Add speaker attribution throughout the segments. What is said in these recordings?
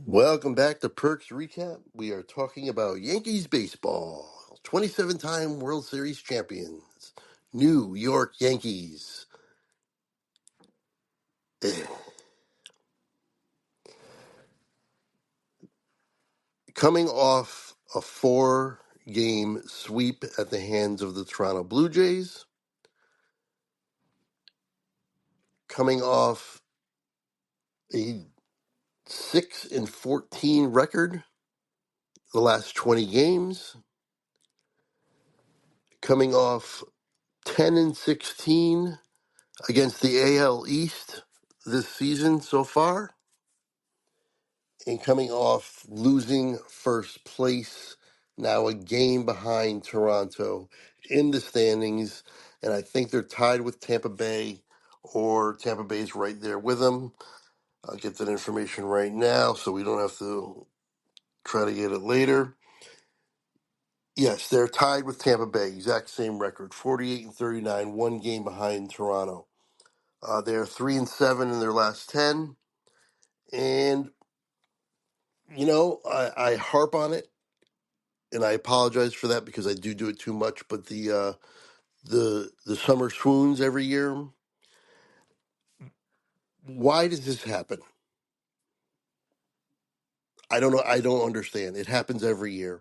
Speaker 1: Welcome back to Perks Recap. We are talking about Yankees baseball. 27-time World Series champions, New York Yankees. Eh. Coming off a four-game sweep at the hands of the Toronto Blue Jays. Coming off a 6-14 record the last 20 games. Coming off 10-16 against the AL East this season so far, and coming off losing first place, now a game behind Toronto in the standings, and I think they're tied with Tampa Bay, or Tampa Bay's right there with them. I'll get that information right now so we don't have to try to get it later. Yes, they're tied with Tampa Bay, exact same record, 48-39, one game behind Toronto. They're 3-7 in their last 10, and I harp on it, and I apologize for that because I do it too much. But the summer swoons every year. Why does this happen? I don't know. I don't understand. It happens every year.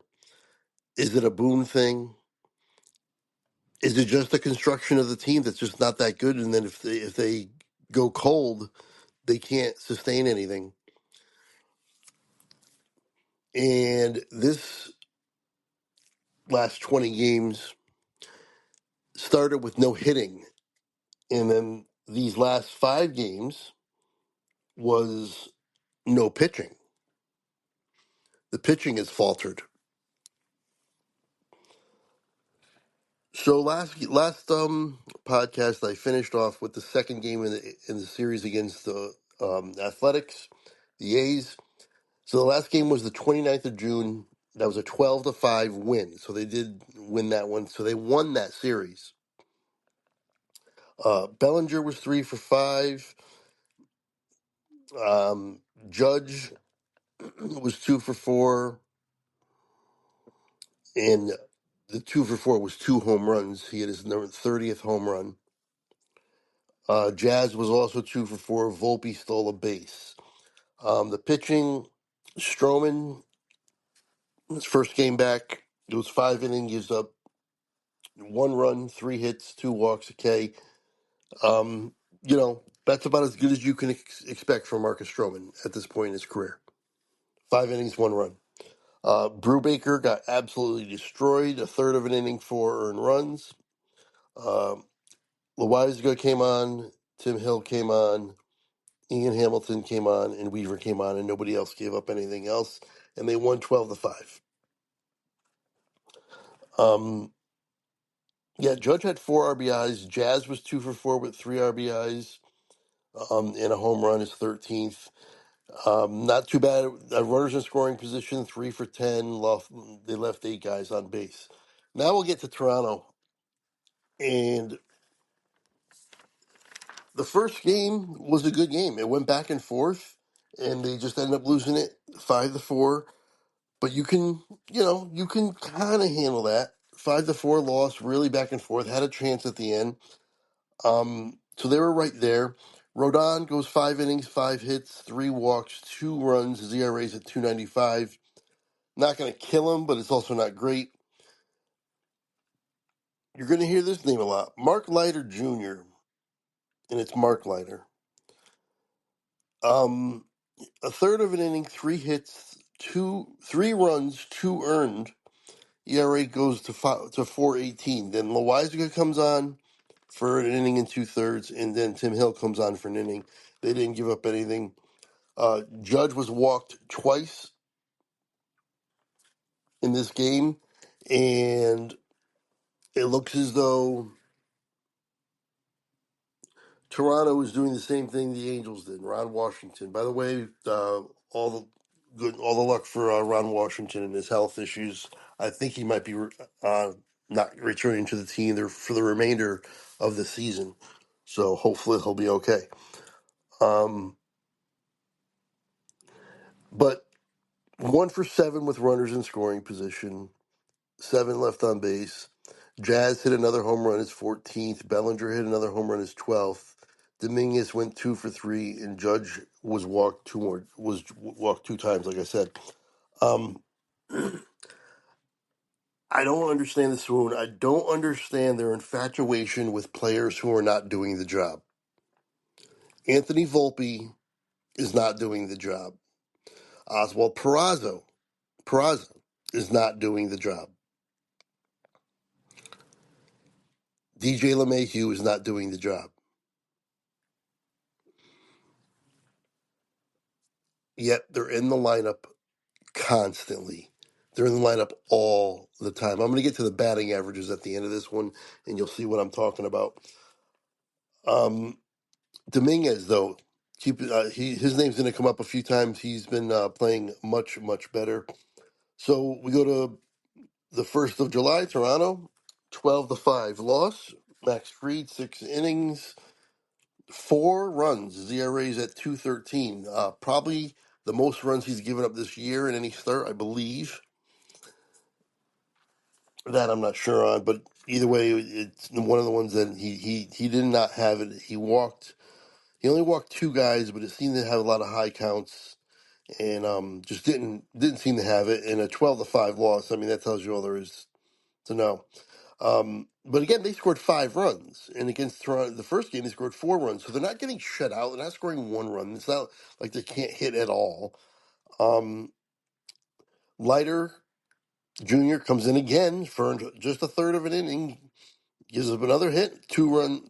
Speaker 1: Is it a Boone thing? Is it just the construction of the team that's just not that good? And then if they go cold, they can't sustain anything. And this last 20 games started with no hitting, and then these last 5 games was no pitching. The pitching has faltered. So last podcast, I finished off with the second game in the series against the Athletics, the A's. So the last game was the 29th of June. That was a 12-5 win. So they did win that one. So they won that series. Bellinger was 3 for 5. Judge was 2 for 4, and the 2 for 4 was 2 home runs. He had his 30th home run. Jazz was also 2 for 4. Volpe stole a base. The pitching, Stroman, his first game back, it was 5 innings, gives up 1 run, 3 hits, 2 walks, a K. That's about as good as you can expect from Marcus Stroman at this point in his career. 5 innings, 1 run. Brubaker got absolutely destroyed. A third of an inning, 4 earned runs. Loizaga came on. Tim Hill came on. Ian Hamilton came on, and Weaver came on, and nobody else gave up anything else, and they won 12-5. Judge had 4 RBIs. Jazz was 2 for 4 with 3 RBIs, and a home run, his 13th. Not too bad. Runners in scoring position, 3 for 10. They left 8 guys on base. Now we'll get to Toronto, and the first game was a good game. It went back and forth, and they just ended up losing it 5-4. But you can kind of handle that. 5-4 loss, really back and forth. Had a chance at the end. So they were right there. Rodon goes 5 innings, 5 hits, 3 walks, 2 runs. His ERA's at 2.95. Not going to kill him, but it's also not great. You're going to hear this name a lot. Mark Leiter Jr., and it's Mark Leiter. A third of an inning, 3 hits, 3 runs, 2 earned. ERA goes to 4.18. Then Loizaga comes on for an inning and 2/3, and then Tim Hill comes on for an inning. They didn't give up anything. Judge was walked twice in this game, and it looks as though Toronto is doing the same thing the Angels did. Ron Washington, by the way, all the luck for Ron Washington and his health issues. I think he might be not returning to the team there for the remainder of the season. So hopefully he'll be okay. Um, But 1 for 7 with runners in scoring position, 7 left on base. Jazz hit another home run, his 14th. Bellinger hit another home run, his 12th. Dominguez went 2 for 3, and Judge was walked 2 times, like I said. Um, I don't understand the swoon. I don't understand their infatuation with players who are not doing the job. Anthony Volpe is not doing the job. Oswald Peraza is not doing the job. DJ LeMahieu is not doing the job. Yet they're in the lineup constantly. They're in the lineup all the time. I'm going to get to the batting averages at the end of this one, and you'll see what I'm talking about. Dominguez, though, his name's going to come up a few times. He's been playing much, much better. So we go to the 1st of July, Toronto, 12-5 loss. Max Fried, 6 innings, 4 runs. ZRA's at 213. Probably the most runs he's given up this year in any start, I believe. That I'm not sure on, but either way, it's one of the ones that he did not have it. He only walked 2 guys, but it seemed to have a lot of high counts, and just didn't seem to have it in a 12-5 loss. I mean, that tells you all there is to know. But again, they scored 5 runs, and against Toronto, the first game they scored 4 runs, so they're not getting shut out. They're not scoring 1 run. It's not like they can't hit at all. Leiter Jr. comes in again for just a third of an inning, gives up another hit, 2 earned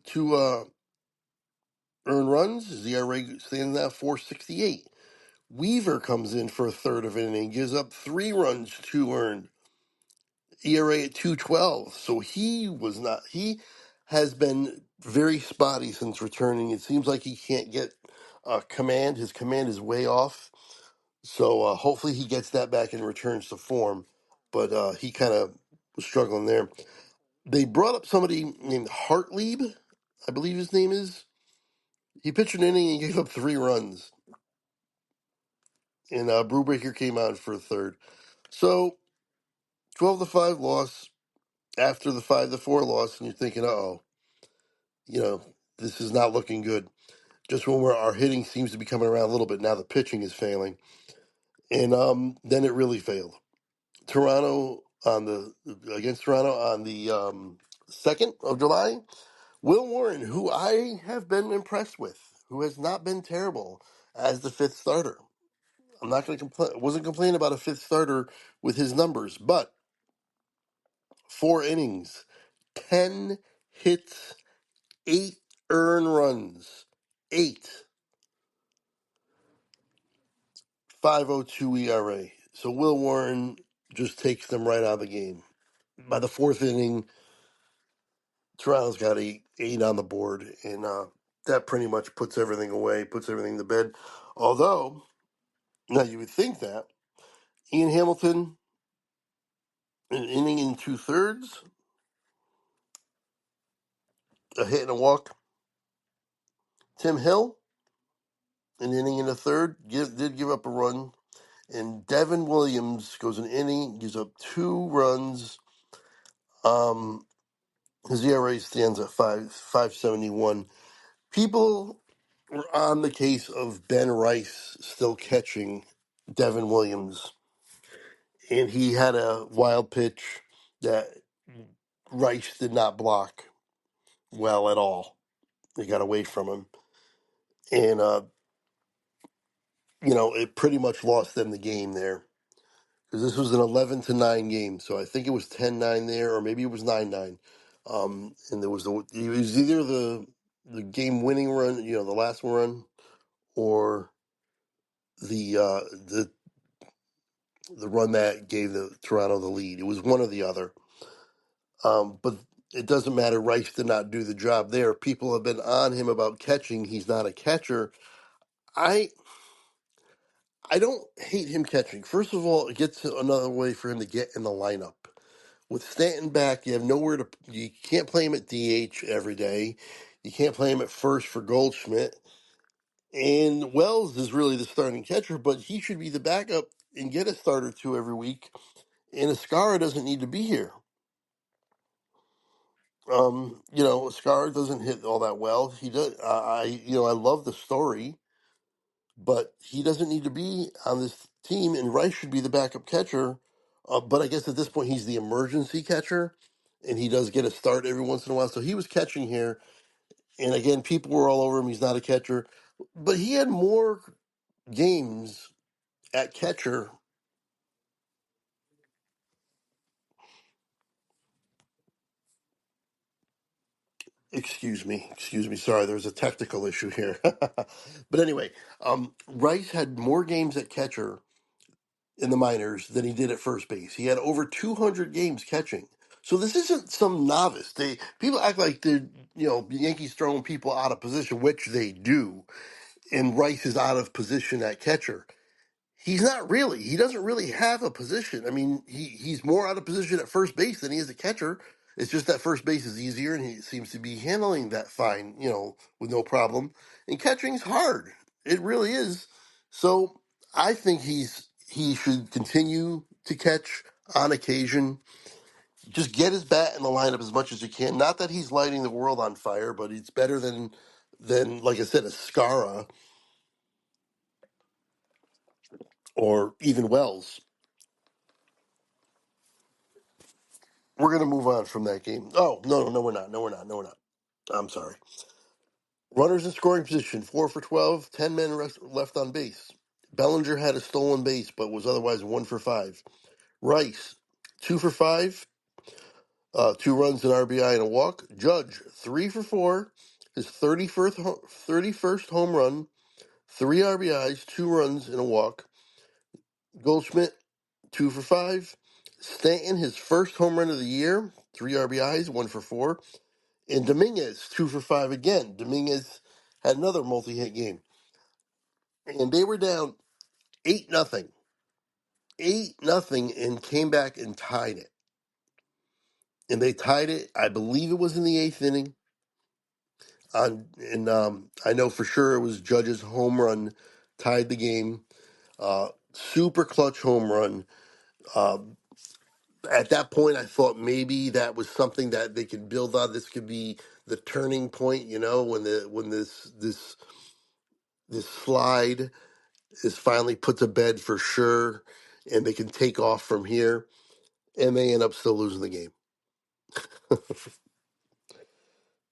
Speaker 1: runs. ZRA stands at 468. Weaver comes in for a third of an inning, gives up 3 runs, 2 earned. ERA at 212. So he has been very spotty since returning. It seems like he can't get command. His command is way off. So hopefully he gets that back and returns to form. But he kind of was struggling there. They brought up somebody named Hartlieb, I believe his name is. He pitched an inning and gave up 3 runs. And Brubaker came out for a third. So 12-5 loss after the 5-4 loss, and you're thinking, you know, this is not looking good. Just when our hitting seems to be coming around a little bit, now the pitching is failing. And then it really failed. Against Toronto on the 2nd of July, Will Warren, who I have been impressed with, who has not been terrible as the 5th starter. I'm not going to complain. Wasn't complaining about a 5th starter with his numbers, but 4 innings, 10 hits, 8 earned runs, 5.02 ERA. So Will Warren just takes them right out of the game. By the 4th inning, Toronto's got eight on the board, and that pretty much puts everything away, puts everything to bed. Although, now you would think that Ian Hamilton, an inning and 2/3, a hit and a walk. Tim Hill, an inning and a third, did give up a run. And Devin Williams goes an inning, gives up 2 runs. His ERA stands at 5.71. People were on the case of Ben Rice still catching Devin Williams, and he had a wild pitch that Rice did not block well at all. He got away from him, and it pretty much lost them the game there because this was an 11-9 game. So I think it was 10-9 there, or maybe it was 9-9. And it was either the game winning run, the last run, or the the run that gave the Toronto the lead. It was one or the other. But it doesn't matter. Rice did not do the job there. People have been on him about catching. He's not a catcher. I I don't hate him catching. First of all, it gets another way for him to get in the lineup. With Stanton back, you have nowhere to. You can't play him at DH every day. You can't play him at first for Goldschmidt. And Wells is really the starting catcher, but he should be the backup and get a start or two every week. And Ascara doesn't need to be here. Ascara doesn't hit all that well. He does. I love the story, but he doesn't need to be on this team. And Rice should be the backup catcher. But I guess at this point he's the emergency catcher, and he does get a start every once in a while. So he was catching here, and again, people were all over him. He's not a catcher, but he had more games at catcher. Excuse me. Sorry, there's a technical issue here. But anyway, Rice had more games at catcher in the minors than he did at first base. He had over 200 games catching. So this isn't some novice. People act like the Yankees throwing people out of position, which they do, and Rice is out of position at catcher. He's not really. He doesn't really have a position. I mean, he's more out of position at first base than he is a catcher. It's just that first base is easier, and he seems to be handling that fine, with no problem. And catching's hard. It really is. So I think he should continue to catch on occasion. Just get his bat in the lineup as much as you can. Not that he's lighting the world on fire, but it's better than like I said, a Scara or even Wells. We're going to move on from that game. Oh, no, no, we're not. No, we're not. No, we're not. I'm sorry. Runners in scoring position, 4 for 12, 10 men left on base. Bellinger had a stolen base, but was otherwise 1 for 5. Rice, 2 for 5, 2 runs, an RBI, and a walk. Judge, 3 for 4, his 31st home run, 3 RBIs, 2 runs, and a walk. Goldschmidt, 2 for 5. Stanton, his first home run of the year, 3 RBIs, 1 for 4. And Dominguez, 2 for 5 again. Dominguez had another multi-hit game. And they were down 8-0. 8-0, and came back and tied it. And they tied it, I believe it was in the 8th inning. I know for sure it was Judge's home run tied the game. Super clutch home run. Uh, at that point, I thought maybe that was something that they could build on. This could be the turning point, when this slide is finally put to bed for sure, and they can take off from here. And they end up still losing the game.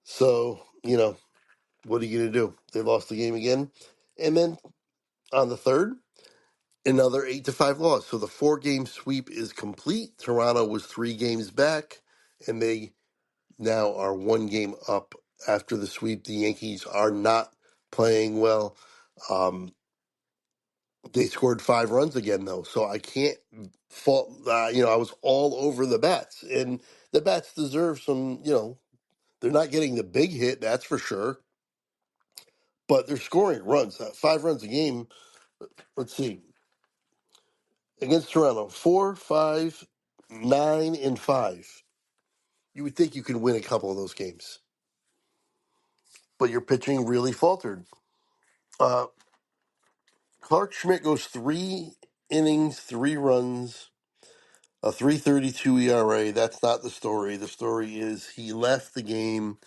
Speaker 1: So, what are you going to do? They lost the game again. And then on the third, another 8-5 loss. So the 4-game sweep is complete. Toronto was 3 games back, and they now are 1 game up after the sweep. The Yankees are not playing well. They scored 5 runs again, though, so I can't fault. I was all over the bats, and the bats deserve some. They're not getting the big hit, that's for sure, but they're scoring runs. 5 runs a game. Let's see, against Toronto, 4, 5, 9, and 5. You would think you could win a couple of those games, but your pitching really faltered. Uh, Clark Schmidt goes 3 innings, 3 runs. A 3.32 ERA, that's not the story. The story is he left the game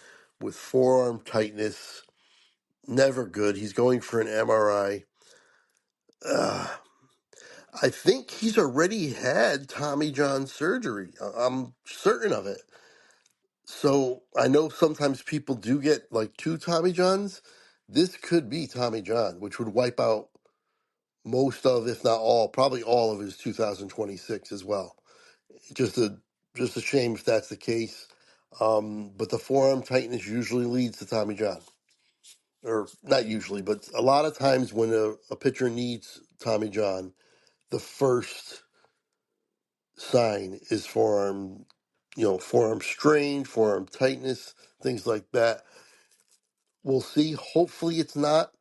Speaker 1: with forearm tightness. Never good. He's going for an MRI. Uh, I think he's already had Tommy John surgery. I'm certain of it. So I know sometimes people do get like 2 Tommy Johns. This could be Tommy John, which would wipe out most of, if not all, probably all of his 2026 as well. Just a just a shame if that's the case. But the forearm tightness usually leads to Tommy John, or not usually, but a lot of times when a pitcher needs Tommy John, the first sign is forearm strain, forearm tightness, things like that. We'll see. Hopefully, it's not,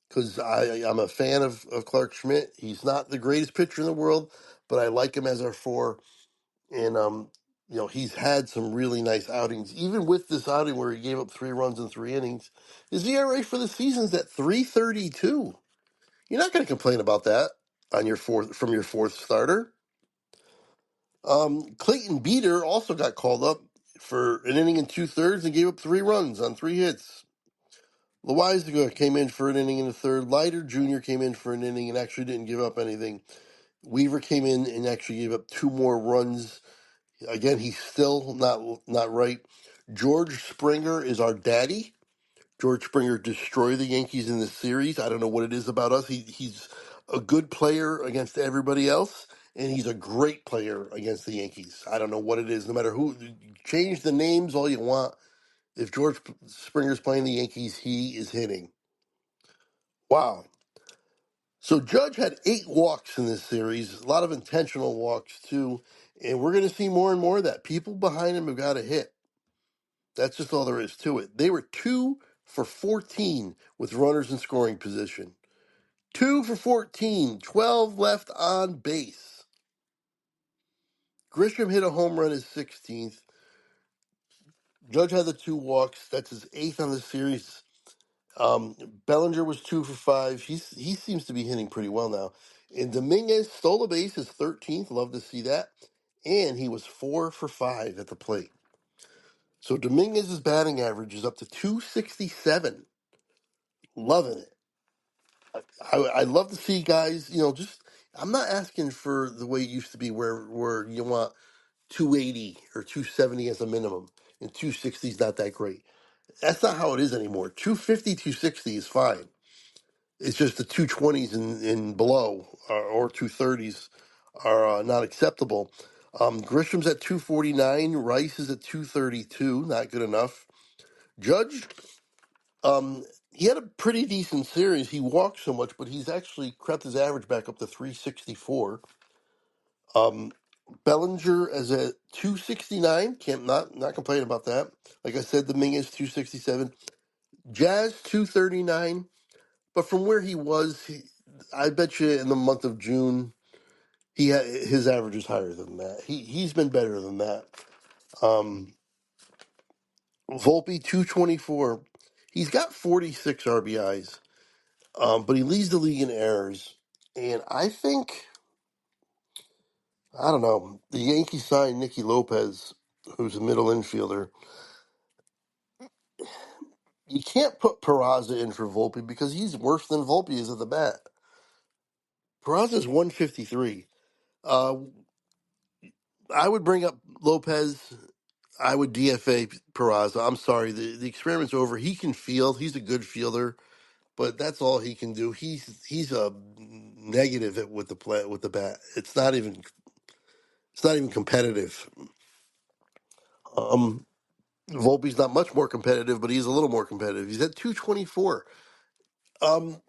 Speaker 1: because I'm a fan of Clark Schmidt. He's not the greatest pitcher in the world, but I like him as our 4. And He's had some really nice outings. Even with this outing where he gave up 3 runs in 3 innings, his ERA for the season's at 3.32. You're not going to complain about that on your fourth starter. Clayton Beeter also got called up for an inning and 2/3 and gave up 3 runs on 3 hits. Loizaga came in for an inning and a third. Leiter Jr. came in for an inning and actually didn't give up anything. Weaver came in and actually gave up 2 more runs. Again, he's still not right. George Springer is our daddy. George Springer destroyed the Yankees in this series. I don't know what it is about us. He's a good player against everybody else, and he's a great player against the Yankees. I don't know what it is. No matter who, change the names all you want. If George Springer's playing the Yankees, he is hitting. Wow. So Judge had 8 walks in this series, a lot of intentional walks too, and we're going to see more and more of that. People behind him have got to hit. That's just all there is to it. They were 2 for 14 with runners in scoring position. 2 for 14, 12 left on base. Grisham hit a home run his 16th. Judge had the 2 walks. That's his 8th on the series. Bellinger was 2 for 5. He seems to be hitting pretty well now. And Dominguez stole a base, his 13th. Love to see that. And he was 4 for 5 at the plate. So Dominguez's batting average is up to 267. Loving it. I love to see guys, just I'm not asking for the way it used to be where you want 280 or 270 as a minimum and 260 is not that great. That's not how it is anymore. 250, 260 is fine. It's just the 220s and below or 230s are not acceptable. Grisham's at 249. Rice is at 232. Not good enough. Judge, he had a pretty decent series. He walked so much, but he's actually crept his average back up to 364. Um, Bellinger is at 269. Can't not complain about that. Like I said, Dominguez 267. Jazz 239. But from where he was, I bet you in the month of June, his average is higher than that. He's been better than that. Volpe 224. He's got 46 RBIs, but he leads the league in errors. And I don't know, the Yankees signed Nicky Lopez, who's a middle infielder. You can't put Peraza in for Volpe because he's worse than Volpe is at the bat. Peraza's 153. Uh, I would bring up Lopez. I would DFA Peraza. I'm sorry, the experiment's over. He can field. He's a good fielder, but that's all he can do. He's a negative with the bat. It's not even competitive. Um, Volpe's not much more competitive, but he's a little more competitive. He's at 224.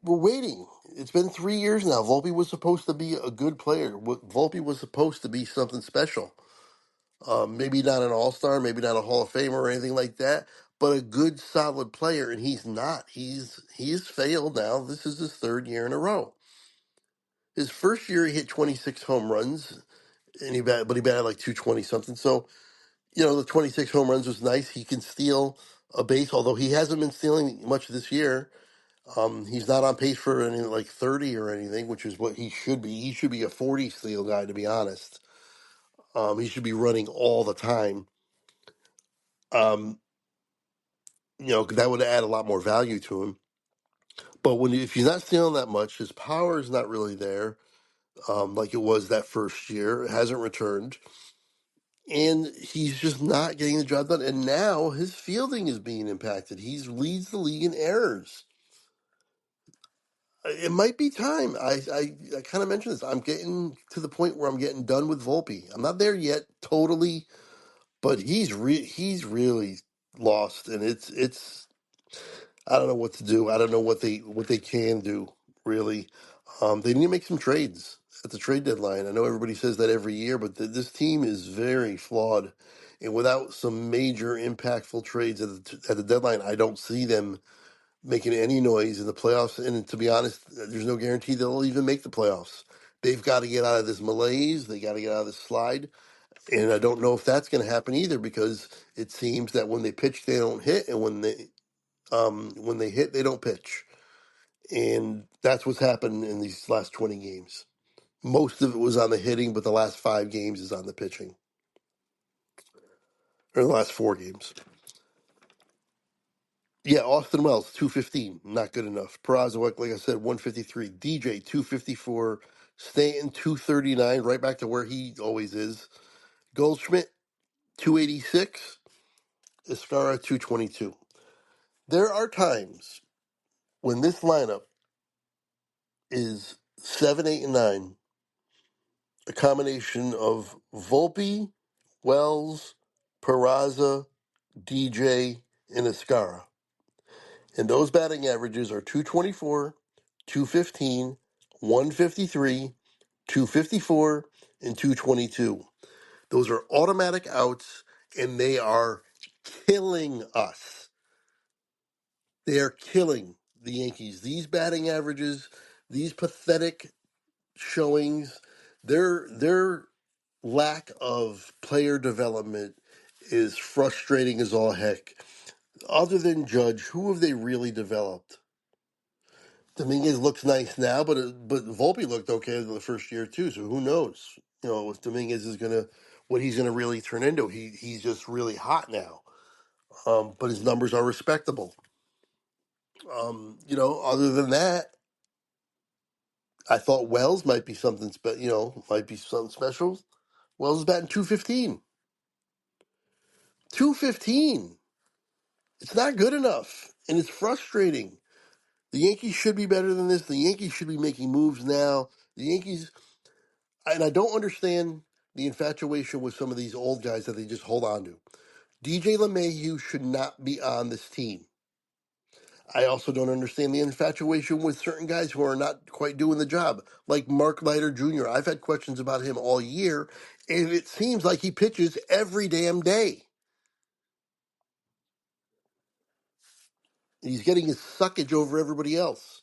Speaker 1: We're waiting. It's been 3 years now. Volpe was supposed to be a good player. Volpe was supposed to be something special. Maybe not an all-star, maybe not a Hall of Famer or anything like that, but a good, solid player, and he's not. He's failed now. This is his 3rd year in a row. His first year, he hit 26 home runs, but he batted like 220 something. So the 26 home runs was nice. He can steal a base, although he hasn't been stealing much this year. He's not on pace for any like 30 or anything, which is what he should be. He should be a 40 steal guy, to be honest. He should be running all the time. Um, that would add a lot more value to him. But if he's not stealing that much, his power is not really there, like it was that first year. It hasn't returned, and he's just not getting the job done. And now his fielding is being impacted. He leads the league in errors. It might be time. I kind of mentioned this. I'm getting to the point where I'm getting done with Volpe. I'm not there yet, totally, but he's really lost, and it's I don't know what to do. I don't know what they can do, really. They need to make some trades at the trade deadline. I know everybody says that every year, but this team is very flawed, and without some major impactful trades at the deadline, I don't see them making any noise in the playoffs. And to be honest, there's no guarantee they'll even make the playoffs. They've got to get out of this malaise. They got to get out of this slide. And I don't know if that's going to happen either, because it seems that when they pitch, they don't hit, and when they hit, they don't pitch. And that's what's happened in these last 20 games. Most of it was on the hitting, but the last 5 games is on the pitching, or the last 4 games. Yeah, Austin Wells, 215, not good enough. Peraza, like I said, 153. DJ, 254. Stanton, 239, right back to where he always is. Goldschmidt, 286. Escara, 222. There are times when this lineup is 7, 8, and 9, a combination of Volpe, Wells, Peraza, DJ, and Escara. And those batting averages are 224, 215, 153, 254, and 222. Those are automatic outs, and they are killing us. They are killing the Yankees. These batting averages, these pathetic showings, their lack of player development is frustrating as all heck. Other than Judge, who have they really developed? Dominguez looks nice now, but Volpe looked okay the first year too. So who knows? If Dominguez is what he's gonna really turn into. He's just really hot now. But his numbers are respectable. Other than that, I thought Wells might be might be something special. Wells is batting 215. 215. It's not good enough, and it's frustrating. The Yankees should be better than this. The Yankees should be making moves now. The Yankees, and I don't understand the infatuation with some of these old guys that they just hold on to. DJ LeMahieu should not be on this team. I also don't understand the infatuation with certain guys who are not quite doing the job, like Mark Leiter Jr. I've had questions about him all year, and it seems like he pitches every damn day. He's getting his suckage over everybody else.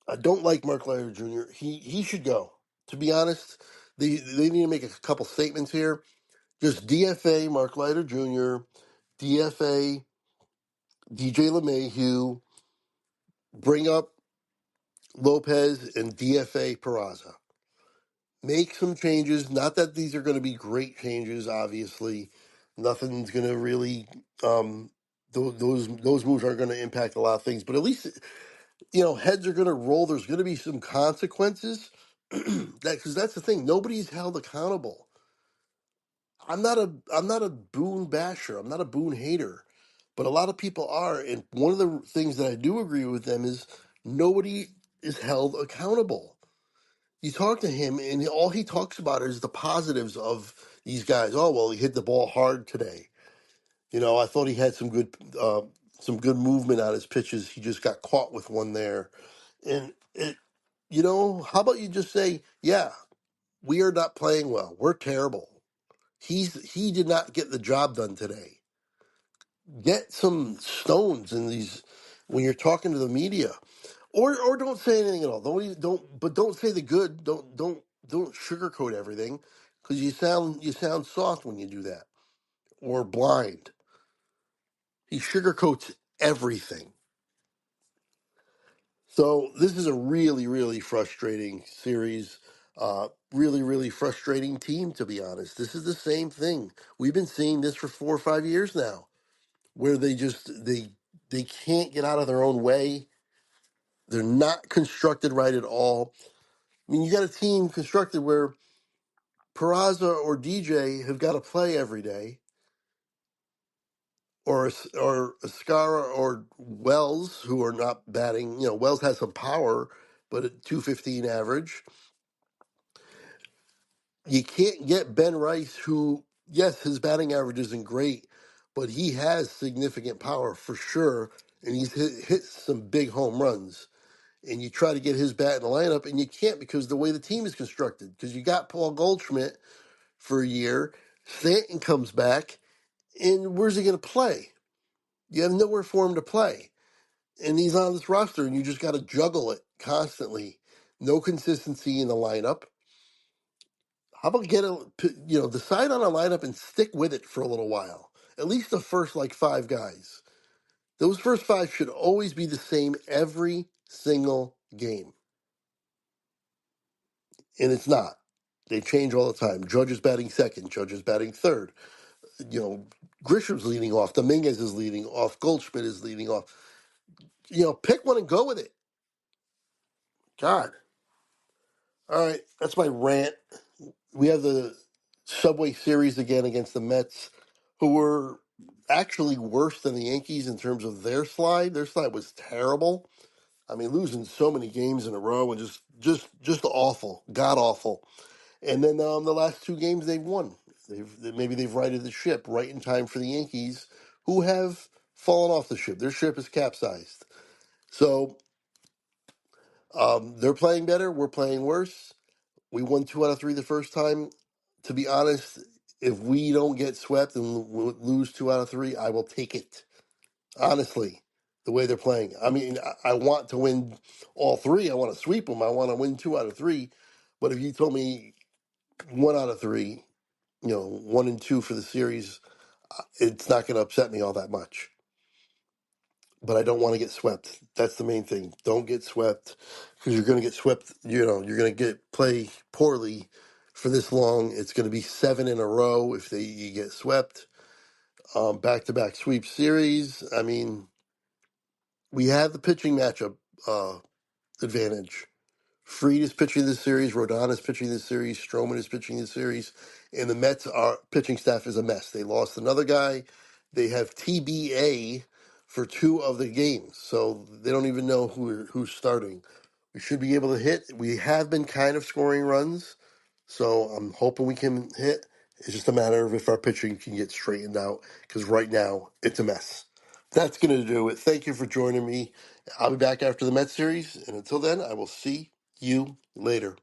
Speaker 1: I don't like Mark Leiter Jr. He should go. To be honest, they need to make a couple statements here. Just DFA Mark Leiter Jr., DFA DJ LeMahieu, bring up Lopez, and DFA Peraza. Make some changes. Not that these are going to be great changes, obviously. Nothing's going to really those moves aren't going to impact a lot of things, but at least heads are going to roll. There's going to be some consequences. Because that's the thing. Nobody's held accountable. I'm not a Boone basher. I'm not a Boone hater, but a lot of people are. And one of the things that I do agree with them is nobody is held accountable. You talk to him, and all he talks about is the positives of these guys. Oh well, he hit the ball hard today. I thought he had some good movement on his pitches. He just got caught with one there, and how about you just say, yeah, we are not playing well. We're terrible. He did not get the job done today. Get some stones in these when you're talking to the media, or don't say anything at all. Don't say the good. Don't sugarcoat everything, because you sound soft when you do that, or blind. He sugarcoats everything. So this is a really, really frustrating series. Really, really frustrating team, to be honest. This is the same thing. We've been seeing this for 4 or 5 years now, where they can't get out of their own way. They're not constructed right at all. I mean, you got a team constructed where Peraza or DJ have got to play every day, or Escara or Wells, who are not batting. Wells has some power, but at 215 average. You can't get Ben Rice, who, yes, his batting average isn't great, but he has significant power for sure, and he's hit some big home runs. And you try to get his bat in the lineup, and you can't, because the way the team is constructed. Because you got Paul Goldschmidt for a year, Stanton comes back, and where's he going to play? You have nowhere for him to play, and he's on this roster, and you just got to juggle it constantly. No consistency in the lineup. How about decide on a lineup and stick with it for a little while. At least the first like five guys. Those first five should always be the same every single game. And it's not. They change all the time. Judge is batting second. Judge is batting third. You know, Grisham's leading off. Dominguez is leading off. Goldschmidt is leading off. Pick one and go with it. God. All right, that's my rant. We have the Subway Series again against the Mets, who were actually worse than the Yankees in terms of their slide. Their slide was terrible. I mean, losing so many games in a row and just awful, god awful. And then the last two games they've won. Maybe they've righted the ship right in time for the Yankees, who have fallen off the ship. Their ship is capsized. So they're playing better. We're playing worse. We won 2 out of 3 the first time. To be honest, if we don't get swept and lose 2 out of 3, I will take it. Honestly, the way they're playing. I mean, I want to win all three. I want to sweep them. I want to win 2 out of 3. But if you told me 1 out of 3, 1 and 2 for the series, it's not going to upset me all that much. But I don't want to get swept. That's the main thing. Don't get swept because you're going to get swept. You're going to play poorly for this long. It's going to be 7 in a row if you get swept. Back-to-back sweep series. I mean, we have the pitching matchup advantage. Fried is pitching this series. Rodon is pitching this series. Stroman is pitching this series. And the Mets pitching staff is a mess. They lost another guy. They have TBA for 2 of the games. So they don't even know who's starting. We should be able to hit. We have been kind of scoring runs. So I'm hoping we can hit. It's just a matter of if our pitching can get straightened out. Because right now, it's a mess. That's going to do it. Thank you for joining me. I'll be back after the Mets series. And until then, I will see you later.